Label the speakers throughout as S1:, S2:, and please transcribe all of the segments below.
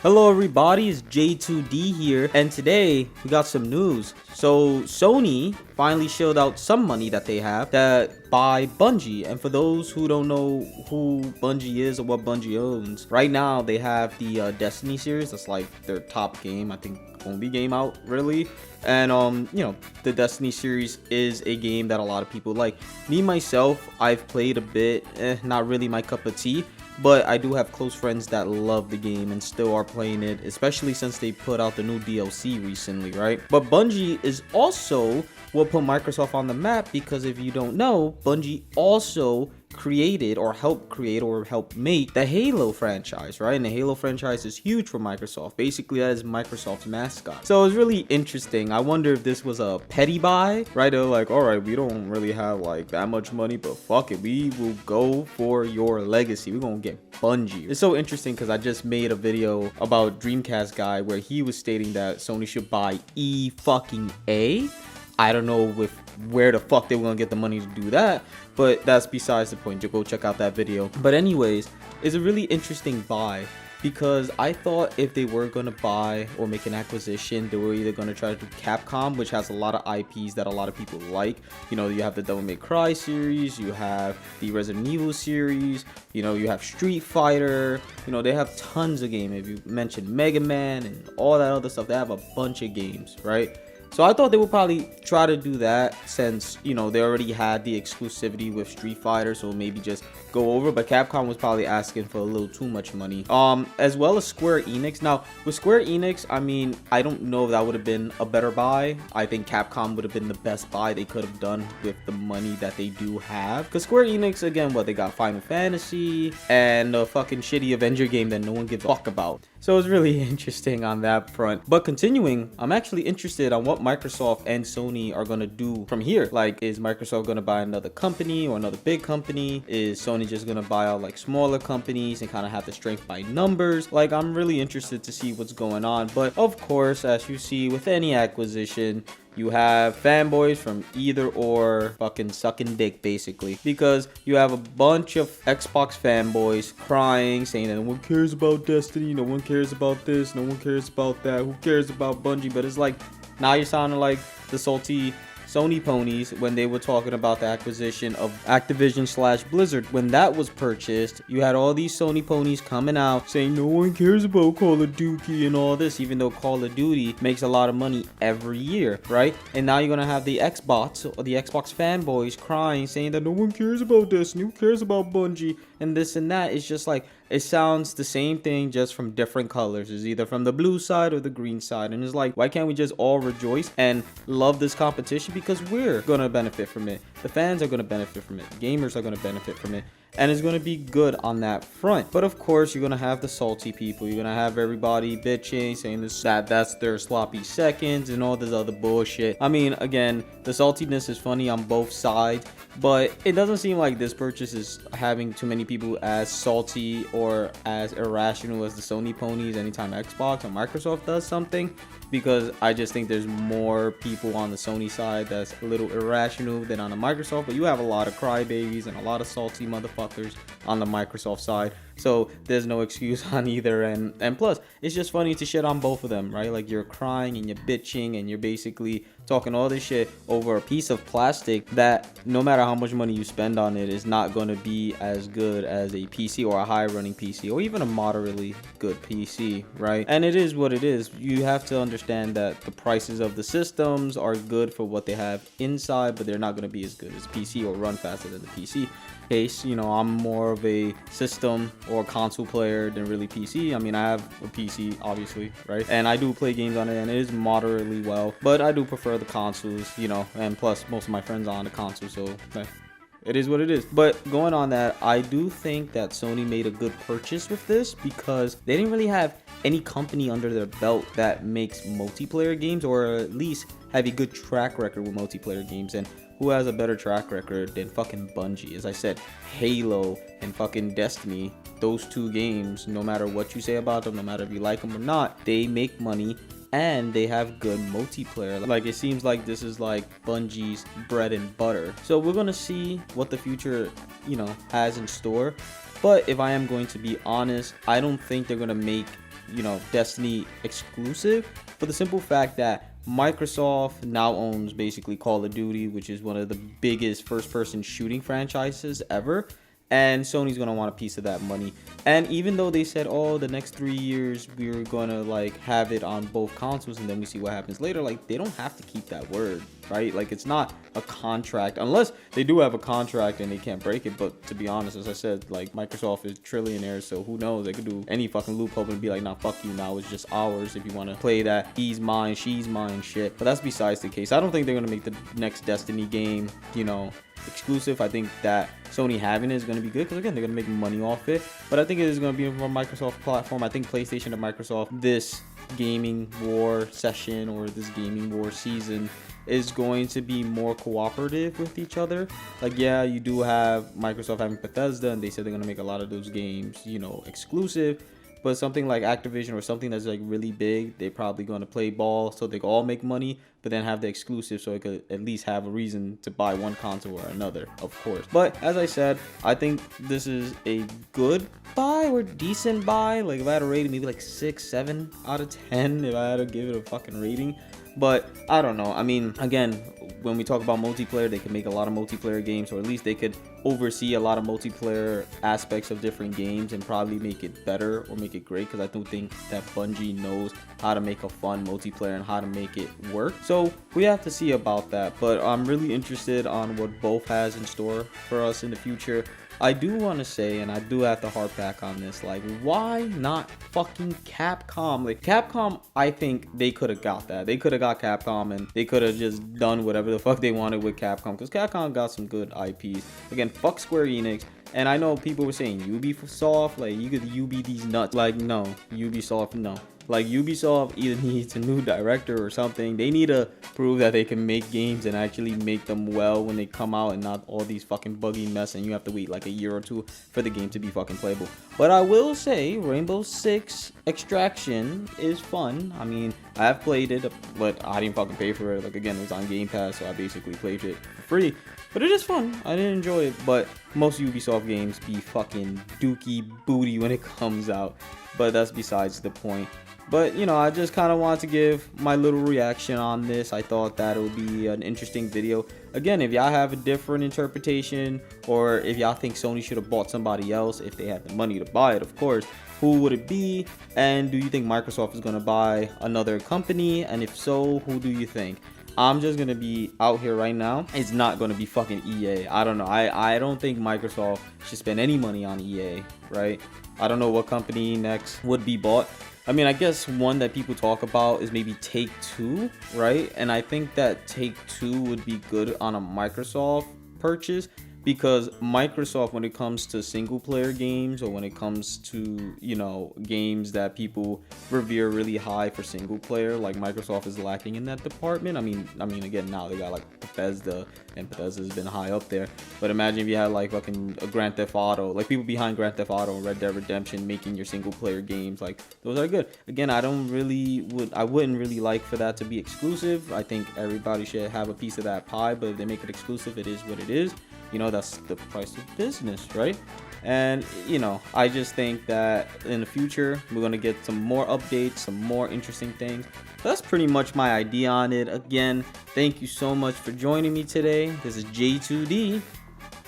S1: Hello everybody, it's J2D here, and today we got some news. So Sony finally shelled out some money that they have that buy Bungie, and for those who don't know who Bungie is or what Bungie owns, right now they have the Destiny series. That's like their top game, I think only game out really. And the Destiny series is a game that a lot of people like. Me myself, I've played a bit, not really my cup of tea. But I do have close friends that love the game and still are playing it, especially since they put out the new DLC recently, right? But Bungie is also what put Microsoft on the map, because if you don't know, Bungie also created or helped make the Halo franchise, right? And the Halo franchise is huge for Microsoft. Basically, that is Microsoft's mascot. So it's really interesting. I wonder if this was a petty buy, right? They're like, all right, we don't really have like that much money, but fuck it, we will go for your legacy. We're gonna get Bungie. It's so interesting because I just made a video about Dreamcast guy where he was stating that Sony should buy E-fucking-A. I don't know where the fuck they were gonna get the money to do that, but that's besides the point. You go check out that video. But anyways, it's a really interesting buy, because I thought if they were gonna buy or make an acquisition, they were either gonna try to do Capcom, which has a lot of IPs that a lot of people like. You know, you have the Devil May Cry series, you have the Resident Evil series, you know, you have Street Fighter, you know, they have tons of games. If you mentioned Mega Man and all that other stuff, they have a bunch of games, right? So I thought they would probably try to do that, since, you know, they already had the exclusivity with Street Fighter, so maybe just go over. But Capcom was probably asking for a little too much money. As well as Square Enix. Now, with Square Enix, I mean, I don't know if that would have been a better buy. I think Capcom would have been the best buy they could have done with the money that they do have. Because Square Enix, again, they got Final Fantasy and a fucking shitty Avenger game that no one gives a fuck about. So it's really interesting on that front. But continuing, I'm actually interested on what Microsoft and Sony are gonna do from here. Like, is Microsoft gonna buy another company or another big company? Is Sony just gonna buy out like smaller companies and kind of have the strength by numbers? Like, I'm really interested to see what's going on. But of course, as you see with any acquisition, you have fanboys from either or fucking sucking dick, basically, because you have a bunch of Xbox fanboys crying, saying that no one cares about Destiny, no one cares about this, no one cares about that, who cares about Bungie? But it's like, now you're sounding like the salty Sony ponies when they were talking about the acquisition of Activision/Blizzard. When that was purchased, you had all these Sony ponies coming out saying no one cares about Call of Duty and all this, even though Call of Duty makes a lot of money every year, right? And now you're gonna have the Xbox or the Xbox fanboys crying, saying that no one cares about Destiny, who cares about Bungie, and this and that. It's just like, it sounds the same thing, just from different colors. It's either from the blue side or the green side. And it's like, why can't we just all rejoice and love this competition? Because we're gonna benefit from it. The fans are gonna benefit from it. Gamers are gonna benefit from it. And it's going to be good on that front. But of course, you're going to have the salty people. You're going to have everybody bitching, saying that's their sloppy seconds and all this other bullshit. I mean, again, the saltiness is funny on both sides, but it doesn't seem like this purchase is having too many people as salty or as irrational as the Sony ponies anytime Xbox or Microsoft does something. Because I just think there's more people on the Sony side that's a little irrational than on the Microsoft. But you have a lot of crybabies and a lot of salty motherfuckers on the Microsoft side. So there's no excuse on either end. And plus, it's just funny to shit on both of them, right? Like, you're crying and you're bitching and you're basically talking all this shit over a piece of plastic that no matter how much money you spend on it is not going to be as good as a PC or a high running PC or even a moderately good PC, right? And it is what it is. You have to understand that the prices of the systems are good for what they have inside, but they're not going to be as good as PC or run faster than the PC case. You know, I'm more of a system or console player than really PC. I mean, I have a PC, obviously, right? And I do play games on it, and it is moderately well, but I do prefer the consoles, you know, and plus most of my friends are on the console, so it is what it is. But going on that, I do think that Sony made a good purchase with this, because they didn't really have any company under their belt that makes multiplayer games, or at least have a good track record with multiplayer games. And who has a better track record than fucking Bungie? As I said, Halo and fucking Destiny, those two games, no matter what you say about them, no matter if you like them or not, they make money and they have good multiplayer. Like, it seems like this is like Bungie's bread and butter. So we're gonna see what the future, has in store. But if I am going to be honest, I don't think they're gonna make Destiny exclusive, for the simple fact that Microsoft now owns basically Call of Duty, which is one of the biggest first-person shooting franchises ever. And Sony's gonna want a piece of that money. And even though they said, oh, the next 3 years we're gonna like have it on both consoles and then we see what happens later, like they don't have to keep that word, right? Like it's not a contract, unless they do have a contract and they can't break it. But to be honest, as I said, like Microsoft is trillionaires, so who knows, they could do any fucking loophole and be like, nah, fuck you, now it's just ours if you want to play that he's mine, she's mine shit. But that's besides the case. I don't think they're gonna make the next Destiny game exclusive. I think that Sony having it is going to be good because again, they're going to make money off it. But I think it is going to be from a Microsoft platform. I think PlayStation and Microsoft, this gaming war session or this gaming war season is going to be more cooperative with each other. Like, yeah, you do have Microsoft having Bethesda, and they said they're going to make a lot of those games, exclusive. But something like Activision or something that's like really big, they're probably going to play ball so they can all make money, but then have the exclusive so it could at least have a reason to buy one console or another, of course. But as I said, I think this is a good buy or decent buy. Like if I had a rating, maybe like 6, 7 out of 10 if I had to give it a fucking rating. But I don't know. I mean, again, when we talk about multiplayer, they can make a lot of multiplayer games, or at least they could oversee a lot of multiplayer aspects of different games and probably make it better or make it great, because I do think that Bungie knows how to make a fun multiplayer and how to make it work. So we have to see about that. But I'm really interested on what both has in store for us in the future. I do want to say, and I do have to harp back on this, like, why not fucking Capcom? Like, Capcom, I think they could have got that. They could have got Capcom, and they could have just done whatever the fuck they wanted with Capcom, because Capcom got some good IPs. Again, fuck Square Enix. And I know people were saying Ubisoft, like, you could Ubi these nuts. Like, no, Ubisoft, no. Like, Ubisoft either needs a new director or something. They need to prove that they can make games and actually make them well when they come out, and not all these fucking buggy mess and you have to wait like a year or two for the game to be fucking playable. But I will say Rainbow Six Extraction is fun. I mean, I have played it, but I didn't fucking pay for it. Like, again, it was on Game Pass, so I basically played it for free. But it is fun. I did enjoy it. But most Ubisoft games be fucking dookie booty when it comes out. But that's besides the point. But, I just kind of want to give my little reaction on this. I thought that it would be an interesting video. Again, if y'all have a different interpretation, or if y'all think Sony should have bought somebody else if they had the money to buy it, of course, who would it be? And do you think Microsoft is going to buy another company? And if so, who do you think? I'm just going to be out here right now. It's not going to be fucking EA. I don't know. I don't think Microsoft should spend any money on EA, right? I don't know what company next would be bought. I mean, I guess one that people talk about is maybe Take-Two, right? And I think that Take-Two would be good on a Microsoft purchase, because Microsoft, when it comes to single player games, or when it comes to, games that people revere really high for single player, like Microsoft is lacking in that department. I mean, again, now they got like Bethesda, and Bethesda's been high up there. But imagine if you had like fucking a Grand Theft Auto, like people behind Grand Theft Auto and Red Dead Redemption making your single player games, like those are good. Again, I wouldn't really like for that to be exclusive. I think everybody should have a piece of that pie, but if they make it exclusive, it is what it is. That's the price of business, right? And, I just think that in the future, we're going to get some more updates, some more interesting things. But that's pretty much my idea on it. Again, thank you so much for joining me today. This is J2D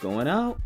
S1: going out.